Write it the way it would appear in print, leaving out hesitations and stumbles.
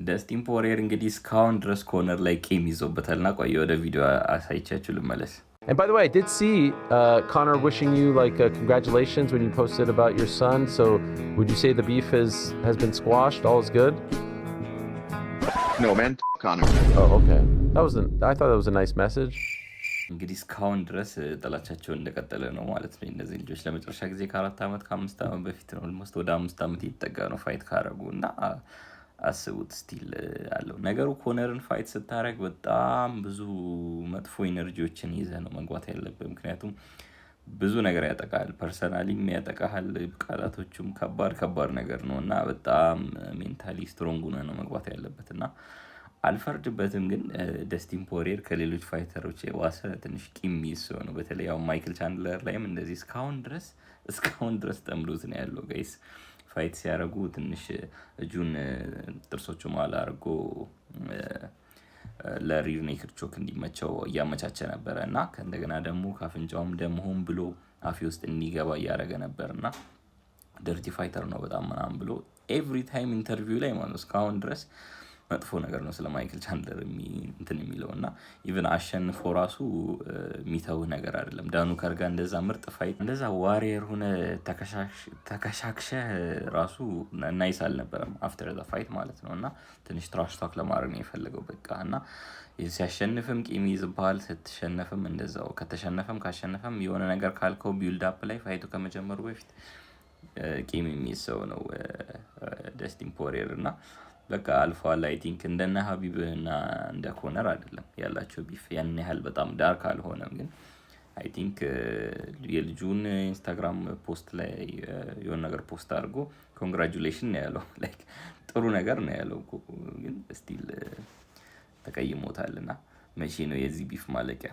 ደስቲን ፖሪየር እንግዲህ እስካሁን ድረስ ኮነር ላይ ቂም ይዞበታልና ቆየ ወደ ቪዲዮ አሳይቻችሁ ልመለስ። And by the way, I did see Connor wishing you like congratulations when you posted about your son. So would you say the beef has been squashed? All is good? No, man, Connor. Oh, okay. I thought that was a nice message. እንግዲህ እስካሁን ድረስ ጥላቻቸው እንደቀጠለ ነው ማለት ነው። እነዚህ ልጆች ለመጨረሻ ጊዜ ከ4 ዓመት ከ5 ዓመት በፊት ነው ኦልሞስት ወደ 5 ዓመት እየተጠጋ ነው ፋይት ካረጉ እና አስቡት ስቲል አለው ነገሩ። ኮነርን ፋይት ስታረግ በጣም ብዙ መጥፎ ኢነርጂዎችን ይዘህ ነው መግባት ያለብህ። ምክንያቱም ብዙ ነገር ያጠቃል፣ ፐርሰናሊም ያጠቃል፣ ቃላቶቹም ከባድ ነገር ነው እና በጣም ሜንታሊ ስትሮንግ ሆነህ ነው መግባት ያለበት እና አልፈርድበትም። ግን ደስቲን ፖሪየር ከሌሎች ፋይተሮች የዋሰ ትንሽ ቂም ይዘው ነው። በተለይ ያው ማይክል ቻንድለር ላይም እንደዚህ እስካሁን ድረስ ጠምዶት ነው ያለው ጋይስ። ፋይት ሲያደርጉ ትንሽ እጁን ጥርሶቹ መሃል አድርጎ ለሪር ኔክድ ቾክ እንዲመቸው እያመቻቸ ነበረ እና ከእንደገና ደግሞ ካፍንጫውም ደም ሆን ብሎ አፌ ውስጥ እንዲገባ እያደረገ ነበር እና ደርቲ ፋይተር ነው በጣም ምናምን ብሎ ኤቭሪ ታይም ኢንተርቪው ላይ ማለት እስካሁን ድረስ መጥፎ ነገር ነው ስለ ማይክል ቻንድለር እንትን የሚለው እና ኢቭን አሸንፎ ራሱ የሚተው ነገር አይደለም። ዳኑ ከርጋ እንደዛ ምርጥ ፋይት እንደዛ ዋሪየር ሆነ ተከሻክሸ ራሱ ናይስ አልነበረም አፍተር ዘ ፋይት ማለት ነው እና ትንሽ ትራሽ ታክ ለማድረግ ነው የፈለገው በቃ እና ሲያሸንፍም ቂም ይዝብሃል፣ ስትሸነፍም እንደዛው። ከተሸነፈም ካሸነፈም የሆነ ነገር ካልከው ቢልድ አፕ ላይ ፋይቱ ከመጀመሩ በፊት ቂም የሚይዝ ሰው ነው ደስቲን ፖሪየር እና በቃ አልፏል። አይ ቲንክ እንደነ ሀቢብ እና እንደ ኮነር አይደለም ያላቸው ቢፍ ያን ያህል በጣም ዳርክ አልሆነም። ግን አይ ቲንክ የልጁን ኢንስታግራም ፖስት ላይ የሆነ ነገር ፖስት አድርጎ ኮንግራቹሌሽን ነው ያለው። ላይክ ጥሩ ነገር ነው ያለው ግን ስቲል ተቀይሞታልና መቼ ነው የዚህ ቢፍ ማለቂያ?